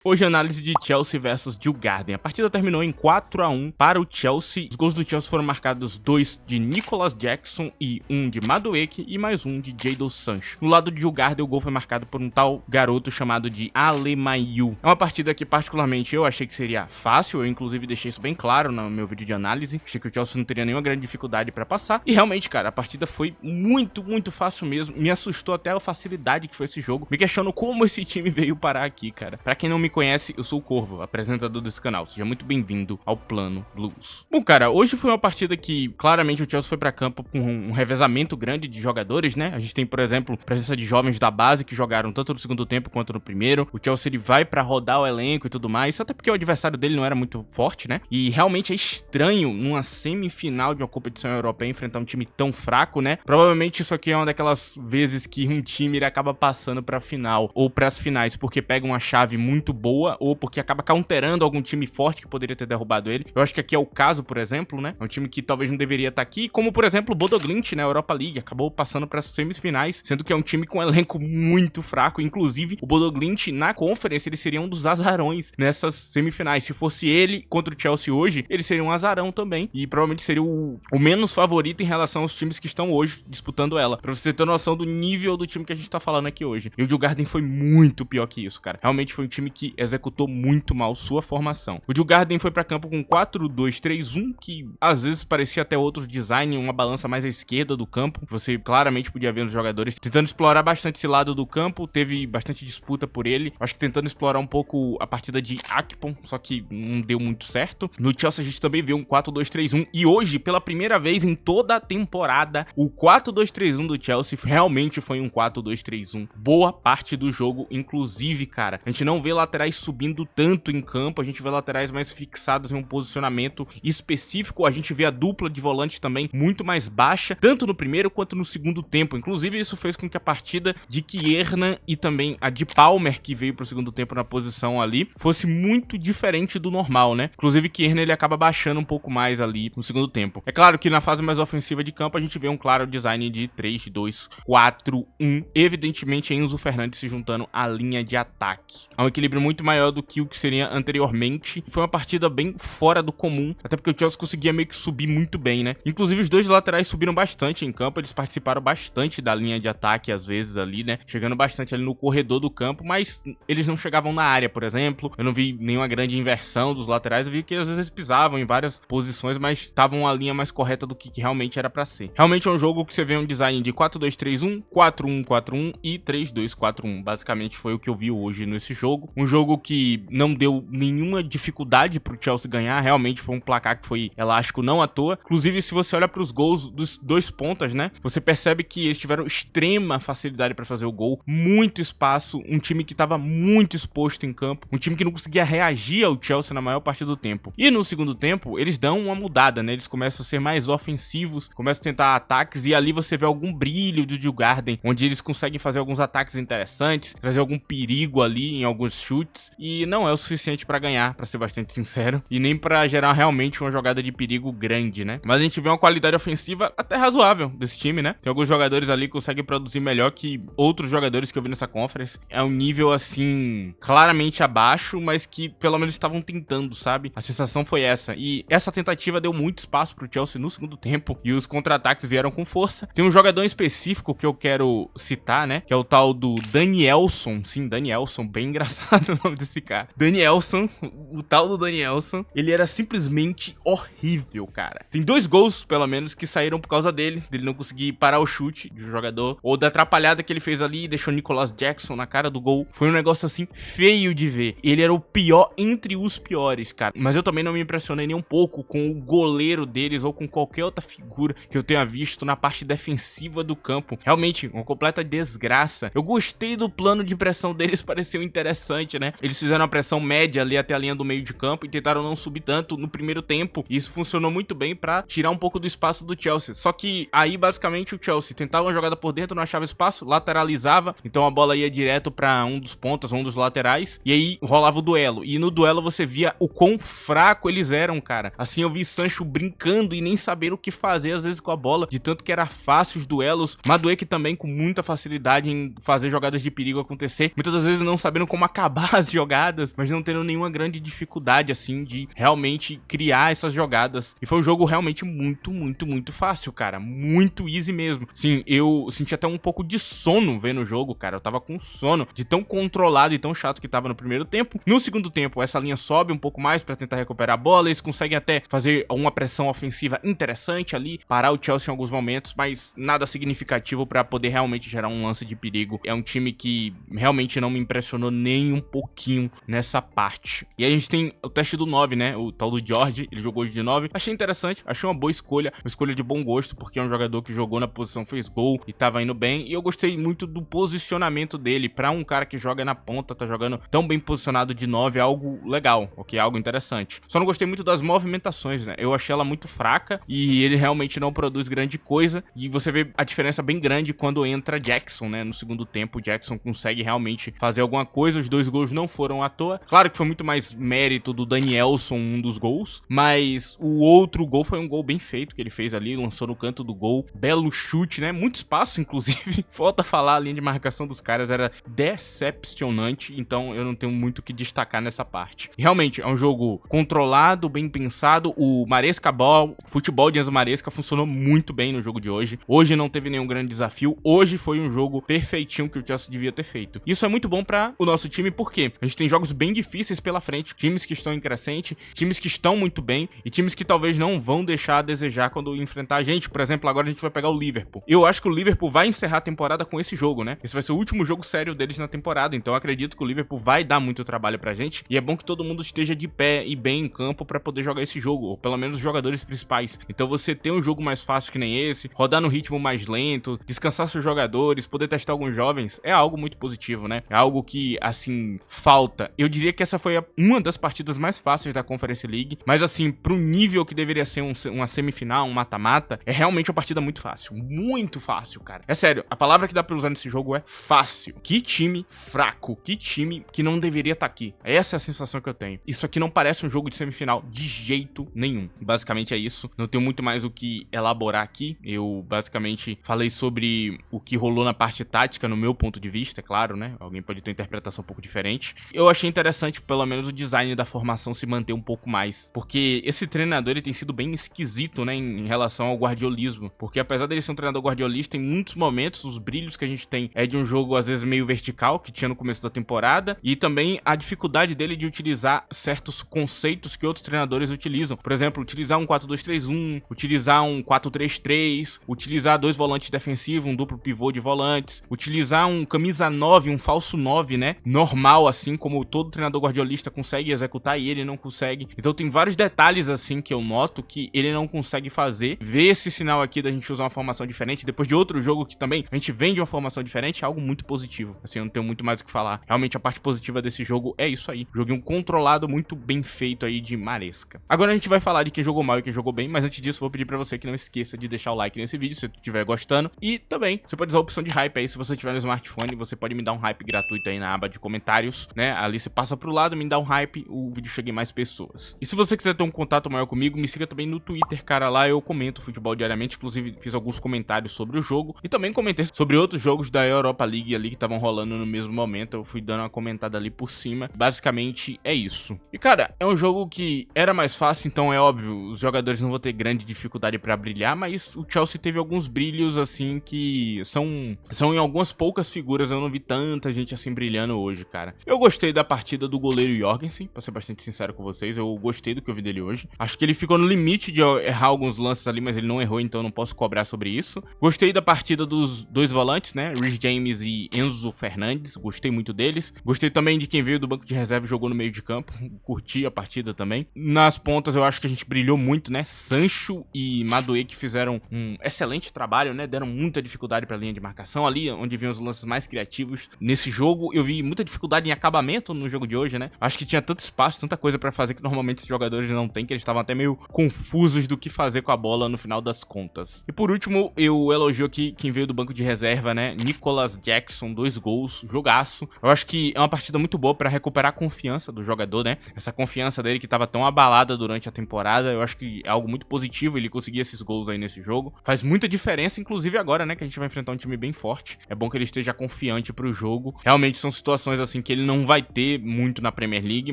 Hoje análise de Chelsea versus Djurgården. A partida terminou em 4-1 para o Chelsea. Os gols do Chelsea foram marcados 2 de Nicolas Jackson e 1 de Madueke e mais 1 de Jadon Sancho. No lado de Djurgården, o gol foi marcado por um tal garoto chamado de Alemayu. É uma partida que particularmente eu achei que seria fácil, eu inclusive deixei isso bem claro no meu vídeo de análise. Achei que o Chelsea não teria nenhuma grande dificuldade para passar. E realmente, cara, a partida foi muito fácil mesmo. Me assustou até a facilidade que foi esse jogo. Me questiono como esse time veio parar aqui, cara. Pra quem não me conhece, eu sou o Corvo, apresentador desse canal. Seja muito bem-vindo ao Plano Blues. Bom, cara, hoje foi uma partida que claramente o Chelsea foi pra campo com um revezamento grande de jogadores, né? A gente tem, por exemplo, a presença de jovens da base que jogaram tanto no segundo tempo quanto no primeiro. O Chelsea ele vai pra rodar o elenco e tudo mais, até porque o adversário dele não era muito forte, né? E realmente é estranho numa semifinal de uma competição europeia enfrentar um time tão fraco, né? Provavelmente isso aqui é uma daquelas vezes que um time ele acaba passando pra final ou pras finais porque pega uma chave muito boa ou porque acaba counterando algum time forte que poderia ter derrubado ele. Eu acho que aqui é o caso, por exemplo, né? É um time que talvez não deveria estar aqui, como por exemplo o Bodo Glimt na Europa League, acabou passando para as semifinais, sendo que é um time com um elenco muito fraco. Inclusive, o Bodo Glimt na Conference, ele seria um dos azarões nessas semifinais. Se fosse ele contra o Chelsea hoje, ele seria um azarão também e provavelmente seria o menos favorito em relação aos times que estão hoje disputando ela. Pra você ter noção do nível do time que a gente tá falando aqui hoje. E o Djurgården foi muito pior que isso, cara. Realmente foi um time que executou muito mal sua formação. O Djurgården foi pra campo com 4-2-3-1, que às vezes parecia até outros design, uma balança mais à esquerda do campo. Você claramente podia ver os jogadores tentando explorar bastante esse lado do campo, teve bastante disputa por ele. Acho que tentando explorar um pouco a partida de Akpom, só que não deu muito certo. No Chelsea a gente também viu um 4-2-3-1 e hoje, pela primeira vez em toda a temporada, o 4-2-3-1 do Chelsea realmente foi um 4-2-3-1. Boa parte do jogo, inclusive, cara. A gente não vê laterais subindo tanto em campo, a gente vê laterais mais fixados em um posicionamento específico, a gente vê a dupla de volantes também muito mais baixa, tanto no primeiro quanto no segundo tempo. Inclusive isso fez com que a partida de Kiernan e também a de Palmer, que veio pro segundo tempo na posição ali, fosse muito diferente do normal, né? Inclusive Kiernan ele acaba baixando um pouco mais ali no segundo tempo. É claro que na fase mais ofensiva de campo a gente vê um claro design de 3-2-4-1, evidentemente Enzo Fernandes se juntando à linha de ataque. Há um equilíbrio muito maior do que o que seria anteriormente. Foi uma partida bem fora do comum, até porque o Chelsea conseguia meio que subir muito bem, né? Inclusive os dois laterais subiram bastante em campo, eles participaram bastante da linha de ataque às vezes ali, né? Chegando bastante ali no corredor do campo, mas eles não chegavam na área, por exemplo. Eu não vi nenhuma grande inversão dos laterais, eu vi que às vezes eles pisavam em várias posições, mas estavam a linha mais correta do que realmente era pra ser. Realmente é um jogo que você vê um design de 4-2-3-1, 4-1-4-1 e 3-2-4-1. Basicamente foi o que eu vi hoje nesse jogo. Um jogo que não deu nenhuma dificuldade pro Chelsea ganhar, realmente foi um placar que foi elástico não à toa. Inclusive, se você olha pros gols dos dois pontas, né, você percebe que eles tiveram extrema facilidade para fazer o gol, muito espaço, um time que tava muito exposto em campo, um time que não conseguia reagir ao Chelsea na maior parte do tempo. E no segundo tempo, eles dão uma mudada, né, eles começam a ser mais ofensivos, começam a tentar ataques e ali você vê algum brilho do Djurgården, onde eles conseguem fazer alguns ataques interessantes, trazer algum perigo ali em alguns chutes, e não é o suficiente pra ganhar, pra ser bastante sincero, e nem pra gerar realmente uma jogada de perigo grande, né? Mas a gente vê uma qualidade ofensiva até razoável desse time, né? Tem alguns jogadores ali que conseguem produzir melhor que outros jogadores que eu vi nessa conference. É um nível, assim, claramente abaixo, mas que pelo menos estavam tentando, sabe? A sensação foi essa. E essa tentativa deu muito espaço pro Chelsea no segundo tempo, e os contra-ataques vieram com força. Tem um jogador específico que eu quero citar, né? Que é o tal do Danielson. Sim, Danielson, bem engraçado o nome desse cara. Danielson, o tal do Danielson, ele era simplesmente horrível, cara. Tem dois gols, pelo menos, que saíram por causa dele não conseguir parar o chute do jogador, ou da atrapalhada que ele fez ali e deixou Nicolas Jackson na cara do gol. Foi um negócio, assim, feio de ver. Ele era o pior entre os piores, cara. Mas eu também não me impressionei nem um pouco com o goleiro deles ou com qualquer outra figura que eu tenha visto na parte defensiva do campo. Realmente, uma completa desgraça. Eu gostei do plano de pressão deles, pareceu interessante, né? Eles fizeram uma pressão média ali até a linha do meio de campo e tentaram não subir tanto no primeiro tempo. E isso funcionou muito bem pra tirar um pouco do espaço do Chelsea. Só que aí, basicamente, o Chelsea tentava uma jogada por dentro, não achava espaço, lateralizava. Então a bola ia direto pra um dos pontas, um dos laterais. E aí rolava o duelo. E no duelo você via o quão fraco eles eram, cara. Assim, eu vi Sancho brincando e nem sabendo o que fazer, às vezes, com a bola. De tanto que era fácil os duelos. Madueke também com muita facilidade em fazer jogadas de perigo acontecer. Muitas das vezes não sabendo como acabar armar as jogadas, mas não tendo nenhuma grande dificuldade, assim, de realmente criar essas jogadas. E foi um jogo realmente muito fácil, cara. Muito easy mesmo. Sim, eu senti até um pouco de sono vendo o jogo, cara. Eu tava com sono de tão controlado e tão chato que tava no primeiro tempo. No segundo tempo, essa linha sobe um pouco mais pra tentar recuperar a bola. Eles conseguem até fazer uma pressão ofensiva interessante ali, parar o Chelsea em alguns momentos, mas nada significativo pra poder realmente gerar um lance de perigo. É um time que realmente não me impressionou nem um pouquinho nessa parte. E aí a gente tem o teste do 9, né? O tal do George, ele jogou hoje de 9. Achei interessante, achei uma boa escolha, uma escolha de bom gosto, porque é um jogador que jogou na posição, fez gol e tava indo bem. E eu gostei muito do posicionamento dele. Pra um cara que joga na ponta, tá jogando tão bem posicionado de 9, é algo legal, ok? Algo interessante. Só não gostei muito das movimentações, né? Eu achei ela muito fraca e ele realmente não produz grande coisa. E você vê a diferença bem grande quando entra Jackson, né? No segundo tempo, o Jackson consegue realmente fazer alguma coisa. Os 2 gols não foram à toa. Claro que foi muito mais mérito do Danielson, um dos gols, mas o outro gol foi um gol bem feito que ele fez ali, lançou no canto do gol. Belo chute, né? Muito espaço, inclusive. Falta falar, a linha de marcação dos caras era decepcionante, então eu não tenho muito o que destacar nessa parte. E realmente, é um jogo controlado, bem pensado. O Maresca Ball, o futebol de Enzo Maresca funcionou muito bem no jogo de hoje. Hoje não teve nenhum grande desafio. Hoje foi um jogo perfeitinho que o Chelsea devia ter feito. Isso é muito bom para o nosso time, porque a gente tem jogos bem difíceis pela frente, times que estão em crescente, times que estão muito bem e times que talvez não vão deixar a desejar quando enfrentar a gente. Por exemplo, agora a gente vai pegar o Liverpool. Eu acho que o Liverpool vai encerrar a temporada com esse jogo, né? Esse vai ser o último jogo sério deles na temporada, então eu acredito que o Liverpool vai dar muito trabalho pra gente e é bom que todo mundo esteja de pé e bem em campo pra poder jogar esse jogo, ou pelo menos os jogadores principais. Então você ter um jogo mais fácil que nem esse, rodar no ritmo mais lento, descansar seus jogadores, poder testar alguns jovens, é algo muito positivo, né? É algo que, assim, falta. Eu diria que essa foi uma das partidas mais fáceis da Conference League, mas assim, pro nível que deveria ser uma semifinal, um mata-mata, é realmente uma partida muito fácil. Muito fácil, cara. É sério, a palavra que dá pra usar nesse jogo é fácil. Que time fraco, que time que não deveria estar aqui. Essa é a sensação que eu tenho. Isso aqui não parece um jogo de semifinal de jeito nenhum. Basicamente é isso. Não tenho muito mais o que elaborar aqui. Eu basicamente falei sobre o que rolou na parte tática, no meu ponto de vista, é claro, né? Alguém pode ter uma interpretação um pouco diferente. Eu achei interessante, pelo menos, o design da formação se manter um pouco mais. Porque esse treinador, ele tem sido bem esquisito, né? Em relação ao guardiolismo. Porque apesar dele ser um treinador guardiolista, em muitos momentos, os brilhos que a gente tem é de um jogo, às vezes, meio vertical, que tinha no começo da temporada. E também a dificuldade dele de utilizar certos conceitos que outros treinadores utilizam. Por exemplo, utilizar um 4-2-3-1, utilizar um 4-3-3, utilizar 2 volantes defensivos, um duplo pivô de volantes, utilizar um camisa 9, um falso 9, né? Normal, assim, como todo treinador guardiolista consegue executar e ele não consegue. Então tem vários detalhes, assim, que eu noto que ele não consegue fazer. Ver esse sinal aqui da gente usar uma formação diferente, depois de outro jogo que também a gente vem de uma formação diferente, é algo muito positivo. Assim, eu não tenho muito mais o que falar. Realmente a parte positiva desse jogo é isso aí. Joguinho controlado, muito bem feito aí de Maresca. Agora a gente vai falar de quem jogou mal e quem jogou bem, mas antes disso vou pedir pra você que não esqueça de deixar o like nesse vídeo se você estiver gostando. E também, você pode usar a opção de hype aí, se você tiver no smartphone, você pode me dar um hype gratuito aí na aba de comentários, né? Ali você passa pro lado, me dá um hype, o vídeo chega em mais pessoas. E se você quiser ter um contato maior comigo, me siga também no Twitter, cara, lá eu comento futebol diariamente, inclusive fiz alguns comentários sobre o jogo e também comentei sobre outros jogos da Europa League ali que estavam rolando no mesmo momento, eu fui dando uma comentada ali por cima. Basicamente é isso. E cara, é um jogo que era mais fácil, então é óbvio, os jogadores não vão ter grande dificuldade pra brilhar, mas o Chelsea teve alguns brilhos assim que são em algumas poucas figuras, eu não vi tanta gente assim brilhando hoje, cara. Eu gostei da partida do goleiro Jorgensen, pra ser bastante sincero com vocês, eu gostei do que eu vi dele hoje. Acho que ele ficou no limite de errar alguns lances ali, mas ele não errou, então eu não posso cobrar sobre isso. Gostei da partida dos 2 volantes, né, Reece James e Enzo Fernandes, gostei muito deles. Gostei também de quem veio do banco de reserva e jogou no meio de campo, curti a partida também. Nas pontas eu acho que a gente brilhou muito, né, Sancho e Madueke fizeram um excelente trabalho, né, deram muita dificuldade pra linha de marcação, ali onde vinham os lances mais criativos nesse jogo. Eu vi muita dificuldade em acabamento no jogo de hoje, né, acho que tinha tanto espaço, tanta coisa pra fazer que normalmente os jogadores não têm, que eles estavam até meio confusos do que fazer com a bola no final das contas. E por último, eu elogio aqui quem veio do banco de reserva, né, Nicolas Jackson, 2 gols, jogaço. Eu acho que é uma partida muito boa pra recuperar a confiança do jogador, né, essa confiança dele que tava tão abalada durante a temporada. Eu acho que é algo muito positivo ele conseguir esses gols aí nesse jogo. Faz muita diferença, inclusive agora, né, que a gente vai enfrentar um time bem forte. É bom que ele esteja confiante pro jogo. Realmente são situações assim que ele não vai ter muito na Premier League,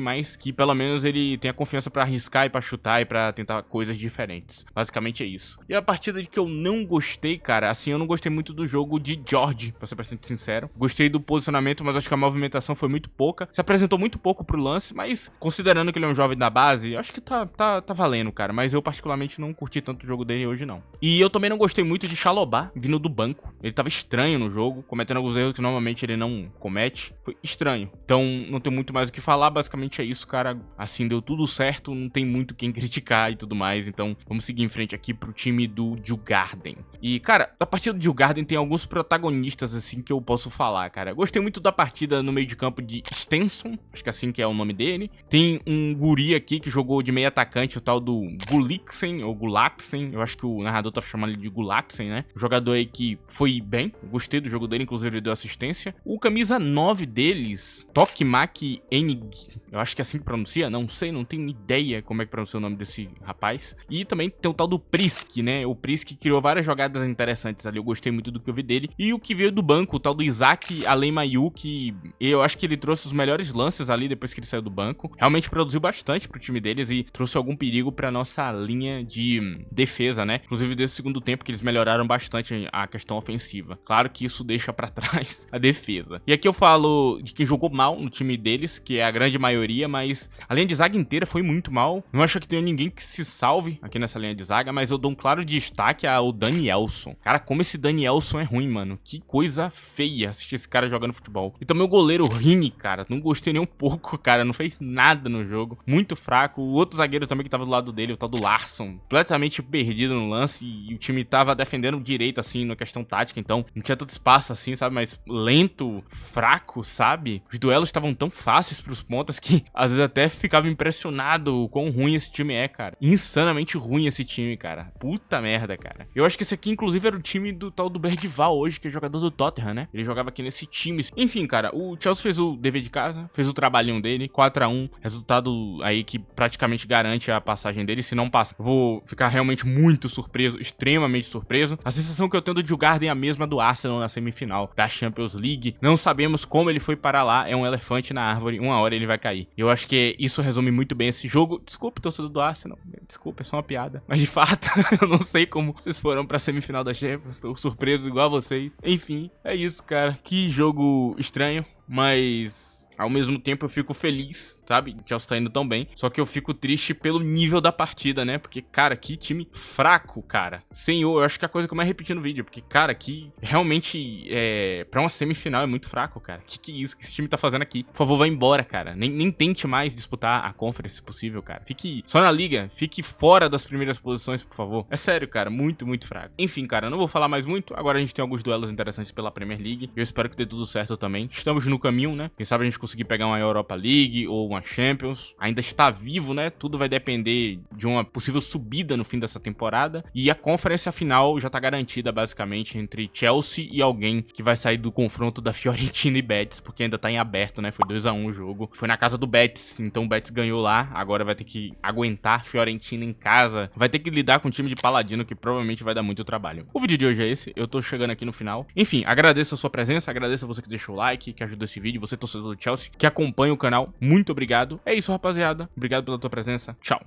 mas que pelo menos ele tem a confiança pra arriscar e pra chutar e pra tentar coisas diferentes. Basicamente é isso. E a partida de que eu não gostei, cara, assim, eu não gostei muito do jogo de George, pra ser bastante sincero. Gostei do posicionamento, mas acho que a movimentação foi muito pouca. Se apresentou muito pouco pro lance, mas considerando que ele é um jovem da base, acho que tá valendo, cara. Mas eu particularmente não curti tanto o jogo dele hoje, não. E eu também não gostei muito de Chalobah vindo do banco. Ele tava estranho no jogo, cometendo alguns erros que normalmente ele não comete. Foi estranho. Então não tem muito mais o que falar, basicamente é isso, cara. Assim, deu tudo certo, não tem muito quem criticar e tudo mais. Então vamos seguir em frente aqui pro time do Djurgården. E, cara, a partida do Djurgården tem alguns protagonistas, assim, que eu posso falar, cara. Gostei muito da partida no meio de campo de Stenson, acho que é assim que é o nome dele. Tem um guri aqui que jogou de meio atacante, o tal do Gulliksen, ou Gulaksen. Eu acho que o narrador tá chamando ele de Gulaksen, né? O jogador aí que foi bem, gostei do jogo dele, inclusive ele deu assistência. O camisa 9 deles, Tokmak Enig, eu acho que é assim que pronuncia, não sei, não tenho ideia como é que pronuncia o nome desse rapaz. E também tem o tal do Prisk, né? O Prisk criou várias jogadas interessantes ali, eu gostei muito do que eu vi dele. E o que veio do banco, o tal do Isaac Alemayu, que eu acho que ele trouxe os melhores lances ali depois que ele saiu do banco. Realmente produziu bastante pro time deles e trouxe algum perigo pra nossa linha de defesa, né? Inclusive desse segundo tempo que eles melhoraram bastante a questão ofensiva. Claro que isso deixa pra trás a defesa. E aqui eu falo de quem jogou mal no time deles, que é a grande maioria, mas a linha de zaga inteira foi muito mal. Não acho que tenha ninguém que se salve aqui nessa linha de zaga, mas eu dou um claro destaque ao Danielson. Cara, como esse Danielson é ruim, mano. Que coisa feia assistir esse cara jogando futebol. E também o goleiro Rini, cara. Não gostei nem um pouco, cara. Não fez nada no jogo. Muito fraco. O outro zagueiro também que tava do lado dele, o tal do Larsson, completamente perdido no lance. E o time tava defendendo direito, assim, na questão tática. Então, não tinha tanto espaço, assim, sabe? Mas lento, fraco, sabe? Os duelos estavam tão fáceis pros pontas que às vezes até ficava impressionado o quão ruim esse time é, cara. Insanamente ruim esse time, cara. Puta merda, cara. Eu acho que esse aqui, inclusive, era o time do tal do Bergvall hoje, que é jogador do Tottenham, né? Ele jogava aqui nesse time. Enfim, cara, o Chelsea fez o dever de casa, fez o trabalhinho dele, 4-1, resultado aí que praticamente garante a passagem dele. Se não passar, vou ficar realmente muito surpreso, extremamente surpreso. A sensação que eu tenho do Djurgården é a mesma do Arsenal na semifinal da Champions League. Não sabemos como ele foi parar lá, é um elefante na árvore, uma hora ele vai cair. Eu acho que isso resume muito bem esse jogo. Desculpe, torcedor do Arsenal, desculpa, é só uma piada. Mas de fato, eu não sei como vocês foram pra semifinal da Champions, estou surpreso igual a vocês. Enfim, é isso, cara. Que jogo estranho, mas ao mesmo tempo eu fico feliz, sabe? O Chelsea tá indo tão bem. Só que eu fico triste pelo nível da partida, né? Porque, cara, que time fraco, cara. Senhor, eu acho que é a coisa que eu mais repeti no vídeo. Porque, cara, que realmente pra uma semifinal é muito fraco, cara. Que é isso que esse time tá fazendo aqui? Por favor, vai embora, cara. Nem tente mais disputar a Conference, se possível, cara. Fique só na liga. Fique fora das primeiras posições, por favor. É sério, cara. Muito, muito fraco. Enfim, cara, não vou falar mais muito. Agora a gente tem alguns duelos interessantes pela Premier League. Eu espero que dê tudo certo também. Estamos no caminho, né? Quem sabe a gente conseguir pegar uma Europa League ou uma Champions. Ainda está vivo, né? Tudo vai depender de uma possível subida no fim dessa temporada. E a conferência final já tá garantida, basicamente, entre Chelsea e alguém que vai sair do confronto da Fiorentina e Betis, porque ainda tá em aberto, né? Foi 2-1 o jogo. Foi na casa do Betis, então o Betis ganhou lá. Agora vai ter que aguentar Fiorentina em casa. Vai ter que lidar com um time de Paladino que provavelmente vai dar muito trabalho. O vídeo de hoje é esse. Eu tô chegando aqui no final. Enfim, agradeço a sua presença, agradeço a você que deixou o like, que ajudou esse vídeo, você torcedor do Chelsea, que acompanha o canal. Muito obrigado. É isso, rapaziada. Obrigado pela tua presença. Tchau.